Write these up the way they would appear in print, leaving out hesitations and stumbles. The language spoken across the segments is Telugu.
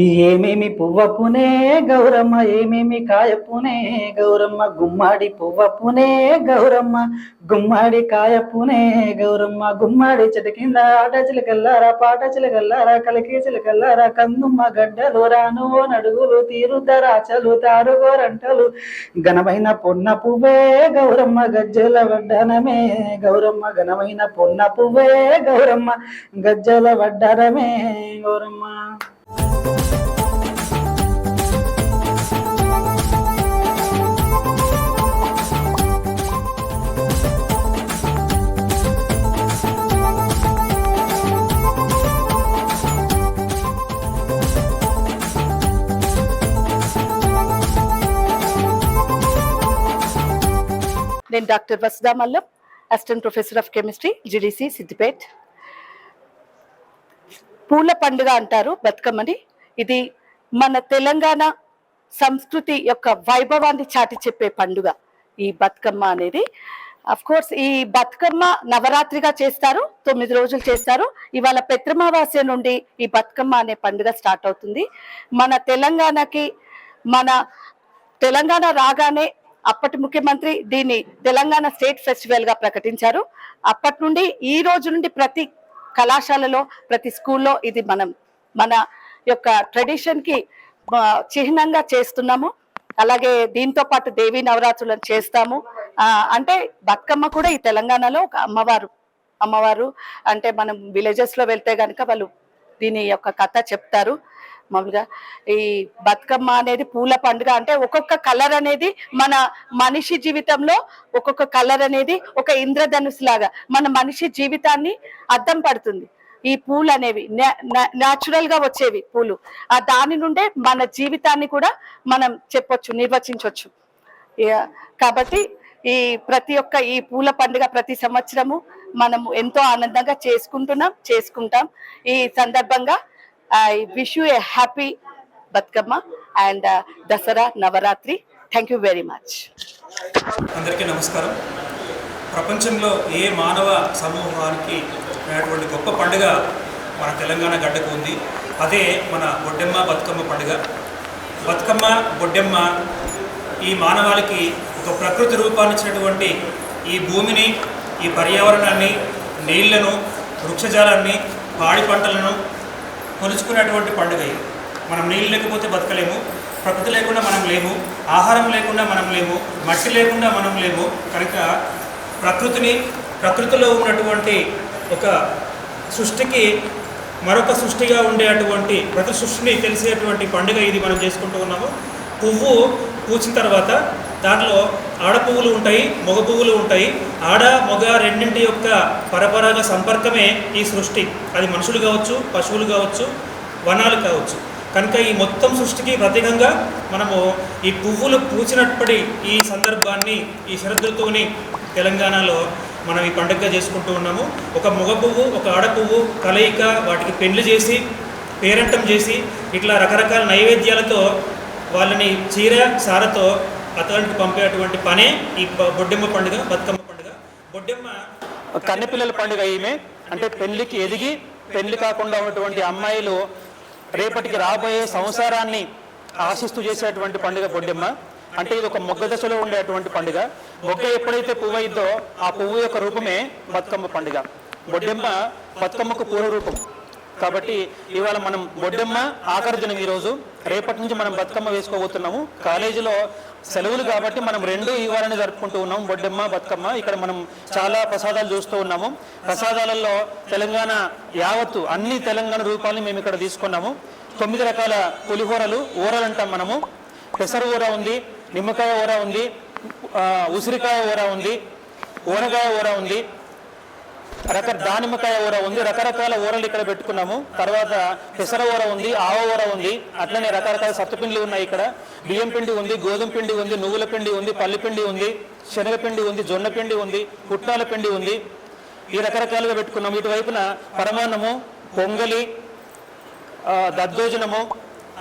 ఏమేమి పువ్వప్పునే గౌరమ్మ, ఏమేమి కాయప్పునే గౌరమ్మ, గుమ్మడి పువ్వప్పునే గౌరమ్మ, గుమ్మడి కాయప్పునే గౌరమ్మ, గుమ్మడి చెట్టు కింద ఆట చిలకల్లారా, పాట చిలకల్లారా, కలికి చిలకల్లారా, కందుమ్మ గడ్డలు రాను నడుగులు తీరుద్దరా చలుతారు గోరంటలు, ఘనమైన పొన్న పువ్వే గౌరమ్మ, గజ్జల వడ్డనమే గౌరమ్మ, ఘనమైన పొన్న పువ్వే గౌరమ్మ, గజ్జల వడ్డనమే గౌరమ్మ. నేను doctor Vasudha Mallam, assistant professor of chemistry, GDC Siddipet. పూల పండుగ అంటారు బతుకమ్మని. ఇది మన తెలంగాణ సంస్కృతి యొక్క వైభవాన్ని చాటి చెప్పే పండుగ ఈ బతుకమ్మ అనేది. అఫ్ కోర్స్ ఈ బతుకమ్మ నవరాత్రిగా చేస్తారు, 9 రోజులు చేస్తారు. ఇవాళ పెత్రమావాస్య నుండి ఈ బతుకమ్మ అనే పండుగ స్టార్ట్ అవుతుంది. మన తెలంగాణ రాగానే అప్పటి ముఖ్యమంత్రి దీన్ని తెలంగాణ స్టేట్ ఫెస్టివల్ గా ప్రకటించారు. అప్పటి నుండి ఈ రోజు నుండి ప్రతి కళాశాలలో, ప్రతి స్కూల్లో ఇది మన యొక్క ట్రెడిషన్ కి చిహ్నంగా చేస్తున్నాము. అలాగే దీంతో పాటు దేవీ నవరాత్రులను చేస్తాము. అంటే బతుకమ్మ కూడా ఈ తెలంగాణలో ఒక అమ్మవారు అంటే మనం విలేజెస్ లో వెళ్తే కనుక వాళ్ళు దీని యొక్క కథ చెప్తారు. మామూలుగా ఈ బతుకమ్మ అనేది పూల పండుగ. అంటే ఒక్కొక్క కలర్ అనేది మన మనిషి జీవితంలో ఒక్కొక్క కలర్ అనేది ఒక ఇంద్రధనుసు లాగా మన మనిషి జీవితాన్ని అద్దం పడుతుంది. ఈ పూలు అనేవి న్యాచురల్ గా వచ్చేవి పూలు. దాని నుండే మన జీవితాన్ని కూడా మనం నిర్వచించవచ్చు. కాబట్టి ఈ పూల పండుగ ప్రతి సంవత్సరము మనము ఎంతో ఆనందంగా చేసుకుంటాం. ఈ సందర్భంగా I wish you a happy Batkama and Dasara Navaratri. Thank you very much. అందరికీ నమస్కారం. ప్రపంచంలో ఏ మానవ సమూహానికి ఉన్నటువంటి గొప్ప పండుగ మన తెలంగాణ గడ్డకు ఉంది. అదే మన బొడ్డెమ్మ బతుకమ్మ పండుగ. బతుకమ్మ బొడ్డెమ్మ ఈ మానవాళికి ఒక ప్రకృతి రూపాన్ని ఇచ్చినటువంటి ఈ భూమిని, ఈ పర్యావరణాన్ని, నీళ్లను, వృక్షజాలాన్ని, పాడి పంటలను కొలుచుకునేటువంటి పండుగ ఇది. మనం నీళ్ళు లేకపోతే బతకలేము, ప్రకృతి లేకుండా మనం లేము, ఆహారం లేకుండా మనం లేము, మట్టి లేకుండా మనం లేము. కనుక ప్రకృతిలో ఉన్నటువంటి ఒక సృష్టికి మరొక సృష్టిగా ఉండేటువంటి ప్రతి సృష్టిని తెలిసేటువంటి పండుగ ఇది మనం చేసుకుంటూ ఉన్నాము. పువ్వు పూచిన తర్వాత దాంట్లో ఆడ పువ్వులు ఉంటాయి, మగ పువ్వులు ఉంటాయి. ఆడ మగ రెండింటి యొక్క పరపరాగ సంపర్కమే ఈ సృష్టి. అది మనుషులు కావచ్చు, పశువులు కావచ్చు, వనాలు కావచ్చు. కనుక ఈ మొత్తం సృష్టికి ప్రత్యేకంగా మనము ఈ పువ్వులు పూచినప్పటి ఈ సందర్భాన్ని, ఈ శరదృతువుని తెలంగాణలో మనం ఈ పండుగగా చేసుకుంటూ ఉన్నాము. ఒక మగ పువ్వు, ఒక ఆడ పువ్వు కలయిక, వాటికి పెళ్లి చేసి పేరంటం చేసి ఇట్లా రకరకాల నైవేద్యాలతో వాళ్ళని చీర సారతో అతనికి పంపేటువంటి పనే ఈ బొడ్డెమ్మ పండుగ, బతుకమ్మ పండుగ. బొడ్డెమ్మ కన్నెపిల్లల పండుగ. ఈమె అంటే పెళ్లికి ఎదిగి పెళ్లి కాకుండా ఉన్నటువంటి అమ్మాయిలు రేపటికి రాబోయే సంసారాన్ని ఆశిస్తూ చేసేటువంటి పండుగ బొడ్డెమ్మ. అంటే ఇది ఒక మొగ్గ దశలో ఉండేటువంటి పండుగ. మొగ్గ ఎప్పుడైతే పువ్వు అయిద్దో ఆ పువ్వు యొక్క రూపమే బతుకమ్మ పండుగ. బొడ్డెమ్మ బతుకమ్మకు పూర్వ రూపం. కాబట్టి ఇవాళ మనం బొడ్డెమ్మ ఆఖరి దినం ఈరోజు. రేపటి నుంచి మనం బతుకమ్మ వేసుకోబోతున్నాము. కాలేజీలో సెలవులు కాబట్టి మనం రెండు ఇవాళనే జరుపుకుంటూ ఉన్నాము, బొడ్డెమ్మ బతుకమ్మ. ఇక్కడ మనం చాలా ప్రసాదాలు చూస్తూ ఉన్నాము. ప్రసాదాలలో తెలంగాణ యావత్తు అన్ని తెలంగాణ రూపాలని మేము ఇక్కడ తీసుకున్నాము. 9 రకాల పులిహోరలు, ఊరలు అంటాం మనము. పెసర ఊర ఉంది, నిమ్మకాయ ఊర ఉంది, ఉసిరికాయ ఊర ఉంది, ఊనగాయ ఊర ఉంది, దానిమ్మకాయ ఊర ఉంది. రకరకాల ఊరలు ఇక్కడ పెట్టుకున్నాము. తర్వాత పెసర ఊర ఉంది, ఆవ ఊర ఉంది. అట్లనే రకరకాల సత్తుపిండ్లు ఉన్నాయి. ఇక్కడ బియ్యం పిండి ఉంది, గోధుమ పిండి ఉంది, నువ్వుల పిండి ఉంది, పల్లి పిండి ఉంది, శనగపిండి ఉంది, జొన్న పిండి ఉంది, పుట్నాల పిండి ఉంది. ఈ రకరకాలుగా పెట్టుకున్నాము. ఇటువైపున పరమాన్నము, పొంగలి, దద్దోజనము,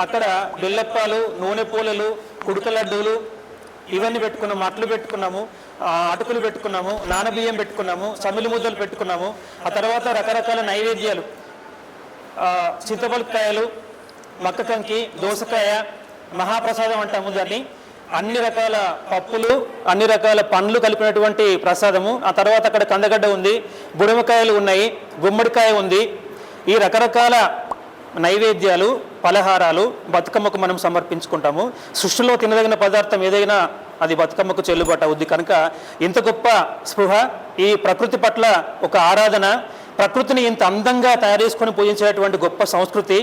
అక్కడ బెల్లప్పాలు, నూనె పూలలు, కుడుక లడ్డూలు ఇవన్నీ పెట్టుకున్నాము. అట్లు పెట్టుకున్నాము, అటుకులు పెట్టుకున్నాము, నానబియ్యం పెట్టుకున్నాము, సమిలి ముద్దలు పెట్టుకున్నాము. ఆ తర్వాత రకరకాల నైవేద్యాలు, చింతపలుకాయలు, మక్క కంకి, దోసకాయ, మహాప్రసాదం అంటాము దాన్ని. అన్ని రకాల పప్పులు, అన్ని రకాల పండ్లు కలిపినటువంటి ప్రసాదము. ఆ తర్వాత అక్కడ కందగడ్డ ఉంది, బుడమకాయలు ఉన్నాయి, గుమ్మడికాయ ఉంది. ఈ రకరకాల నైవేద్యాలు, పలహారాలు బతుకమ్మకు మనం సమర్పించుకుంటాము. సృష్టిలో తినదగిన పదార్థం ఏదైనా అది బతుకమ్మకు చెల్లుబాటు అవుద్ది. కనుక ఇంత గొప్ప స్పృహ, ఈ ప్రకృతి పట్ల ఒక ఆరాధన, ప్రకృతిని ఇంత అందంగా తయారు చేసుకొని పూజించేటువంటి గొప్ప సంస్కృతి,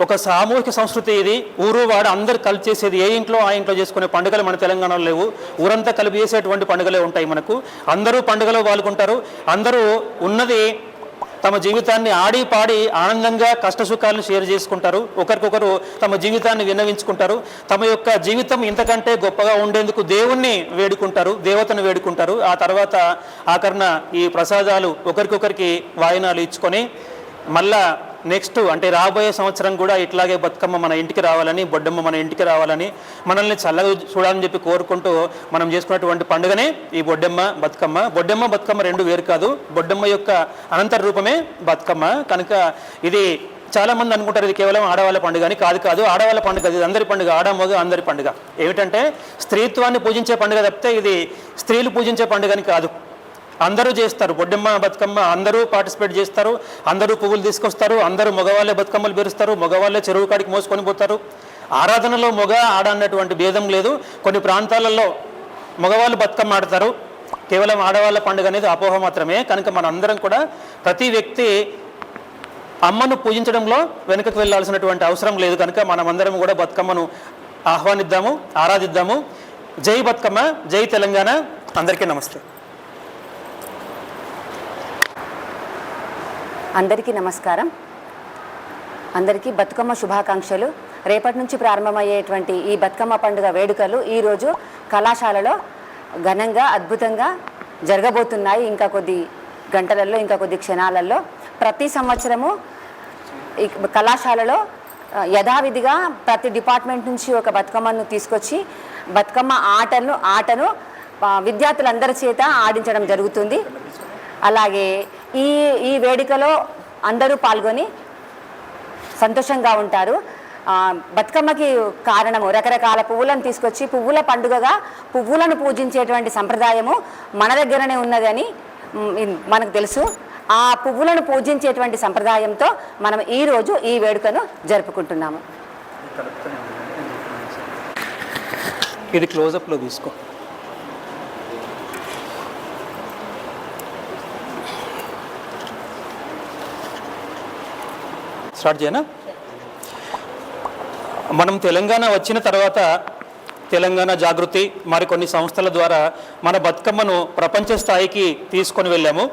ఒక సామూహిక సంస్కృతి ఇది. ఊరు వాడు అందరు కలిసి చేసేది, ఏ ఇంట్లో ఆ ఇంట్లో చేసుకునే పండుగలు మన తెలంగాణలో లేవు. ఊరంతా కలిపి చేసేటువంటి పండుగలే ఉంటాయి మనకు. అందరూ పండుగలో పాల్గొంటారు. అందరూ ఉన్నది తమ జీవితాన్ని ఆడి పాడి ఆనందంగా కష్టసుఖాలను షేర్ చేసుకుంటారు. ఒకరికొకరు తమ జీవితాన్ని విన్నవించుకుంటారు. తమ యొక్క జీవితం ఇంతకంటే గొప్పగా ఉండేందుకు దేవుణ్ణి వేడుకుంటారు, దేవతను వేడుకుంటారు. ఆ తర్వాత ఆఖరణ ఈ ప్రసాదాలు ఒకరికొకరికి వాయినాలు ఇచ్చుకొని మళ్ళా నెక్స్ట్ అంటే రాబోయే సంవత్సరం కూడా ఇట్లాగే బతుకమ్మ మన ఇంటికి రావాలని, బొడ్డమ్మ మన ఇంటికి రావాలని, మనల్ని చల్లగా చూడాలని చెప్పి కోరుకుంటూ మనం చేసుకున్నటువంటి పండుగనే ఈ బొడ్డమ్మ బతుకమ్మ. బొడ్డమ్మ బతుకమ్మ రెండు వేరు కాదు. బొడ్డమ్మ యొక్క అనంతర రూపమే బతుకమ్మ. కనుక ఇది చాలామంది అనుకుంటారు ఇది కేవలం ఆడవాళ్ళ పండుగ అని. కాదు, ఆడవాళ్ళ పండుగ, ఇది అందరి పండుగ, ఆడ మగ అందరి పండుగ. ఏమిటంటే స్త్రీత్వాన్ని పూజించే పండుగ తప్పితే ఇది స్త్రీలు పూజించే పండుగ అని కాదు. అందరూ చేస్తారు బొడ్డమ్మ బతుకమ్మ, అందరూ పార్టిసిపేట్ చేస్తారు, అందరూ పువ్వులు తీసుకొస్తారు, అందరూ మగవాళ్ళే బతుకమ్మలు పేరుస్తారు, మగవాళ్ళే చెరువు కాడికి మోసుకొని పోతారు. ఆరాధనలో మగ ఆడ అన్నటువంటి భేదం లేదు. కొన్ని ప్రాంతాలలో మగవాళ్ళు బతుకమ్మ ఆడతారు, కేవలం ఆడవాళ్ళ పండుగ అనేది అపోహ మాత్రమే. కనుక మనందరం కూడా ప్రతి వ్యక్తి అమ్మను పూజించడంలో వెనుకకు వెళ్ళాల్సినటువంటి అవసరం లేదు. కనుక మనమందరం కూడా బతుకమ్మను ఆహ్వానిద్దాము, ఆరాధిద్దాము. జై బతుకమ్మ, జై తెలంగాణ. అందరికీ నమస్తే. అందరికీ నమస్కారం. అందరికీ బతుకమ్మ శుభాకాంక్షలు. రేపటి నుంచి ప్రారంభమయ్యేటువంటి ఈ బతుకమ్మ పండుగ వేడుకలు ఈరోజు కళాశాలలో ఘనంగా అద్భుతంగా జరగబోతున్నాయి. ఇంకా కొద్ది గంటలలో, ఇంకా కొద్ది క్షణాలలో. ప్రతి సంవత్సరము ఈ కళాశాలలో యథావిధిగా ప్రతి డిపార్ట్మెంట్ నుంచి ఒక బతుకమ్మను తీసుకొచ్చి బతుకమ్మ ఆటను విద్యార్థులందరి చేత ఆడించడం జరుగుతుంది. అలాగే ఈ వేడుకలో అందరూ పాల్గొని సంతోషంగా ఉంటారు. బతుకమ్మకి కారణము రకరకాల పువ్వులను తీసుకొచ్చి పువ్వుల పండుగగా పువ్వులను పూజించేటువంటి సంప్రదాయము మన దగ్గరనే ఉన్నదని మనకు తెలుసు. ఆ పువ్వులను పూజించేటువంటి సంప్రదాయంతో మనం ఈరోజు ఈ వేడుకను జరుపుకుంటున్నాము. ఇది క్లోజప్లో తీసుకో. స్టార్ట్ చేయనా? మనం తెలంగాణ వచ్చిన తర్వాత తెలంగాణ జాగృతి మరికొన్ని సంస్థల ద్వారా మన బతుకమ్మను ప్రపంచ స్థాయికి తీసుకొని వెళ్ళాము.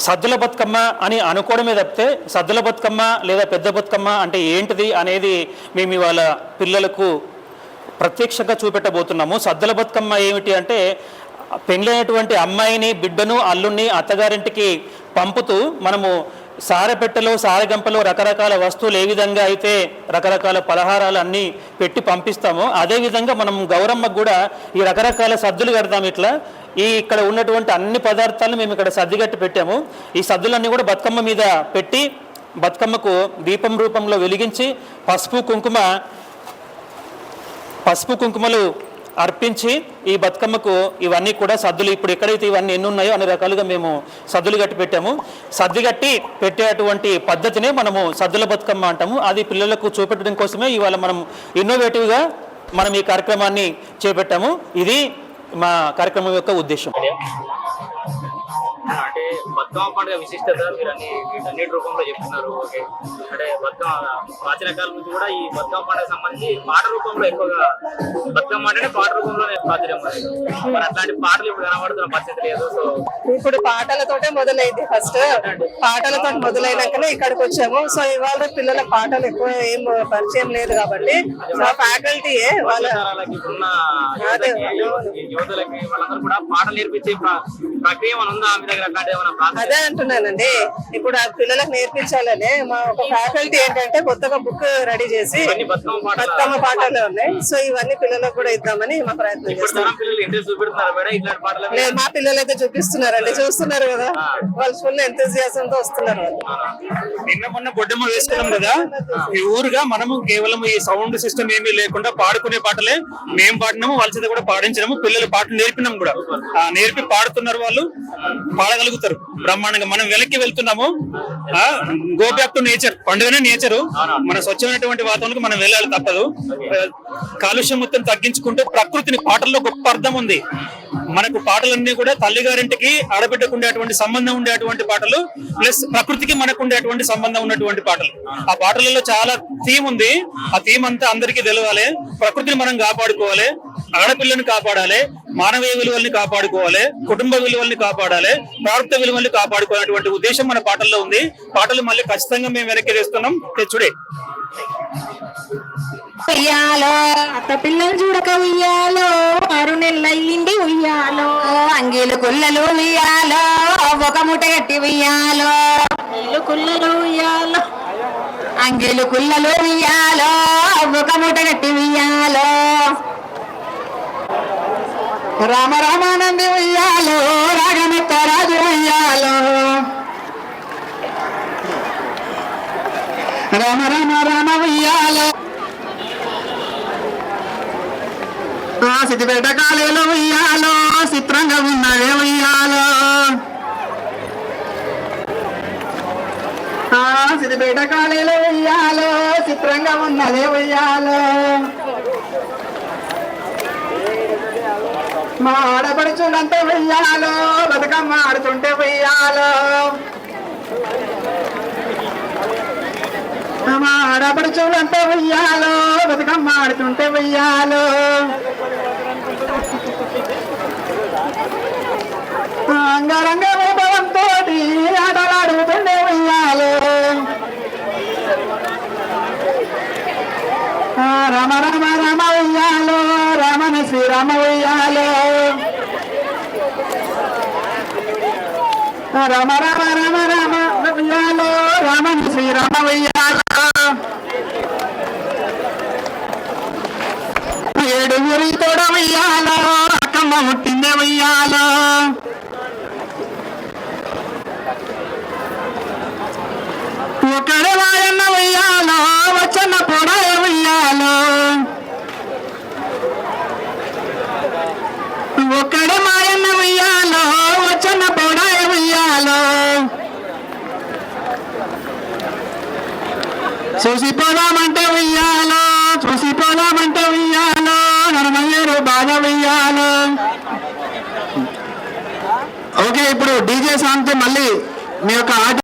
సద్దుల బతుకమ్మ అని అనుకోవడమే తప్పితే సద్దుల బతుకమ్మ లేదా పెద్ద బతుకమ్మ అంటే ఏంటిది అనేది మేము ఇవాళ పిల్లలకు ప్రత్యక్షంగా చూపెట్టబోతున్నాము. సద్దుల బతుకమ్మ ఏమిటి అంటే పెళ్ళైనటువంటి అమ్మాయిని, బిడ్డను, అల్లుణ్ణి అత్తగారింటికి పంపుతూ మనము సారెపెట్టెలో, సారెగంపలో రకరకాల వస్తువులు ఏ విధంగా అయితే రకరకాల పలహారాలు అన్నీ పెట్టి పంపిస్తామో అదేవిధంగా మనం గౌరమ్మకు కూడా ఈ రకరకాల సద్దులు కడతాం. ఇట్లా ఇక్కడ ఉన్నటువంటి అన్ని పదార్థాలను మేము ఇక్కడ సర్దిగట్టి పెట్టాము. ఈ సద్దులన్నీ కూడా బతుకమ్మ మీద పెట్టి బతుకమ్మకు దీపం రూపంలో వెలిగించి పసుపు కుంకుమలు అర్పించి ఈ బతుకమ్మకు ఇవన్నీ కూడా సద్దులు ఇప్పుడు ఎక్కడైతే ఇవన్నీ ఎన్ని ఉన్నాయో అన్ని రకాలుగా మేము సద్దులు కట్టి పెట్టాము. సద్ది కట్టి పెట్టేటువంటి పద్ధతినే మనము సద్దుల బతుకమ్మ అంటాము. అది పిల్లలకు చూపెట్టడం కోసమే ఇవాళ మనం ఇన్నోవేటివ్గా మనం ఈ కార్యక్రమాన్ని చేపట్టాము. ఇది మా కార్యక్రమం యొక్క ఉద్దేశం. అంటే బతుకమ్మ పండుగ విశిష్టత మీరు వీటన్నిటి రూపంలో చెప్తున్నారు. ఓకే, అంటే బతుకమ్మ ప్రాచీన కాలం నుంచి కూడా ఈ బతుకమ్మ పండుగ సంబంధించి పాట రూపంలో ఎక్కువగా బతుకమ్మ అంటేనే పాట రూపంలోనే ప్రాచుర్యం. మరి అట్లాంటి పాటలు ఇప్పుడు కనబడుతున్న పరిస్థితి లేదు. సో ఇప్పుడు పాటలతోటే మొదలైంది. ఫస్ట్ పాటలతో మొదలైనాకనే ఇక్కడికి వచ్చాము. సో ఇవాళ పిల్లల పాటలు ఎక్కువ ఏం పరిచయం లేదు కాబట్టి మా ఫ్యాకల్టీయే వాళ్ళ ఉన్న యువతులకి వాళ్ళందరూ కూడా పాటలు నేర్పించే ప్రక్రియ ఏమైనా ఉందా మీ దగ్గర? అదే అంటున్నానండి, ఇప్పుడు ఆ పిల్లలకు నేర్పించాలని మా ఒక ఫ్యాకల్టీ ఏంటంటే కొత్తగా బుక్ రెడీ చేసి బతుకమ్మ పాటలు ఉన్నాయి. సో ఇవన్నీ పిల్లలకు కూడా ఇద్దామని మా ప్రయత్నం చేస్తాం. మా పిల్లలు అయితే చూపిస్తున్నారండి, చూస్తున్నారు కదా, వాళ్ళు ఫుల్ ఎంతజియాజంతో వస్తున్నారు. వాళ్ళు నిన్న మొన్న బొడ్డమ్మ వేసుకున్నాం కదా, ఈ ఊరుగా మనము కేవలం ఈ సౌండ్ సిస్టమ్ ఏమీ లేకుండా పాడుకునే పాటలే మేము పాడినాము, వాళ్ళ చేత కూడా పాడించినాము, పిల్లలు పాటలు నేర్పినాం కూడా. నేర్పి పాడుతున్నారు, వాళ్ళు పాడగలుగుతారు బ్రహ్మాండంగా. మనం వెనక్కి వెళ్తున్నాము, గో బ్యాక్ టు నేచర్. పండుగనే నేచరు, మన స్వచ్ఛమైనటువంటి వాతావరణానికి మనం వెళ్ళాలి, తప్పదు. కాలుష్యం మొత్తం తగ్గించుకుంటూ ప్రకృతిని, పాటల్లో గొప్ప అర్థం ఉంది మనకు. పాటలన్నీ కూడా తల్లిగారింటికి ఆడబిడ్డకు ఉండేటువంటి సంబంధం ఉండేటువంటి పాటలు, ప్లస్ ప్రకృతికి మనకు ఉండేటువంటి సంబంధం ఉన్నటువంటి పాటలు. ఆ పాటలలో చాలా థీమ్ ఉంది, ఆ థీమ్ అంతా అందరికీ తెలవాలి. ప్రకృతిని మనం కాపాడుకోవాలి, ఆడపిల్లని కాపాడాలి, మానవీయ విలువల్ని కాపాడుకోవాలి, కుటుంబ విలువల్ని కాపాడాలి, ప్రాప్త విలువల్ని కాపాడుకోవాలనేటువంటి ఉద్దేశం మన పాటల్లో ఉంది. పాటలు మళ్ళీ ఖచ్చితంగా మేము వెనక్కి తెస్తున్నాం, తెచ్చుడే. ఉయ్యాలో అత్త పిల్లలు చూడక ఉయ్యాలో, 6 నెలలయ్యింది ఉయ్యాలో, అంగీలు కుల్లలు ఉయ్యాలో, ఒక మూట గట్టి ఉయ్యాలో, కుల్లలు ఉయ్యాలో, అంగీలు కుల్లలు ఉయ్యాలో, ఒక మూట గట్టి ఉయ్యాలో, రామ రామానంది ఉయ్యాలో, రాగమెత్త రాజు ఉయ్యాలో, రామ రామ రామ ఉయ్యాలో, సిద్దిపేట కాలేలో ఉయ్యాలో, చిత్రంగా ఉన్నదే ఉయ్యాలో, సిద్దిపేట కాలేలో ఉయ్యాలో, చిత్రంగా ఉన్నదే ఉయ్యాలో, మా ఆడపడుచులంతా ఉయ్యాలో, బతుకమ్మ ఆడుతుంటే ఉయ్యాలో, మా ఆడపడుచులంతా ఉయ్యాలో, బతుకమ్మ ఆడుతుంటే ఉయ్యాలో, అంగరంగ వైభవంతో ఆటలాడుతుండే ఉయ్యాలో, రామ రామ రామ ఉయ్యాలో, రామన శ్రీరామ ఉయ్యాలో, రామ రామ రామ రామ ఉయ్యాలో, రామన శ్రీరామ ఉయ్యాలో, 7 తోడ ఉయ్యాలో, అక్కమ్మ ముట్టిందే ఉయ్యాలో, ఒకడే వాయన్న ఉయ్యాలో, వచ్చన్న పొడాయ ఉయ్యాలో, ఒక్కడే మాయన్న ఉయ్యాలో, వచ్చన్న పొడాయ ఉయ్యాలో, చూసిపోదామంటే ఉయ్యాలో, చూసిపోదామంటే ఉయ్యాలో, నరమయ్యేరు బాగా ఉయ్యాలో. ఓకే, ఇప్పుడు డీజే సాంగ్ తో మళ్ళీ మీ యొక్క ఆట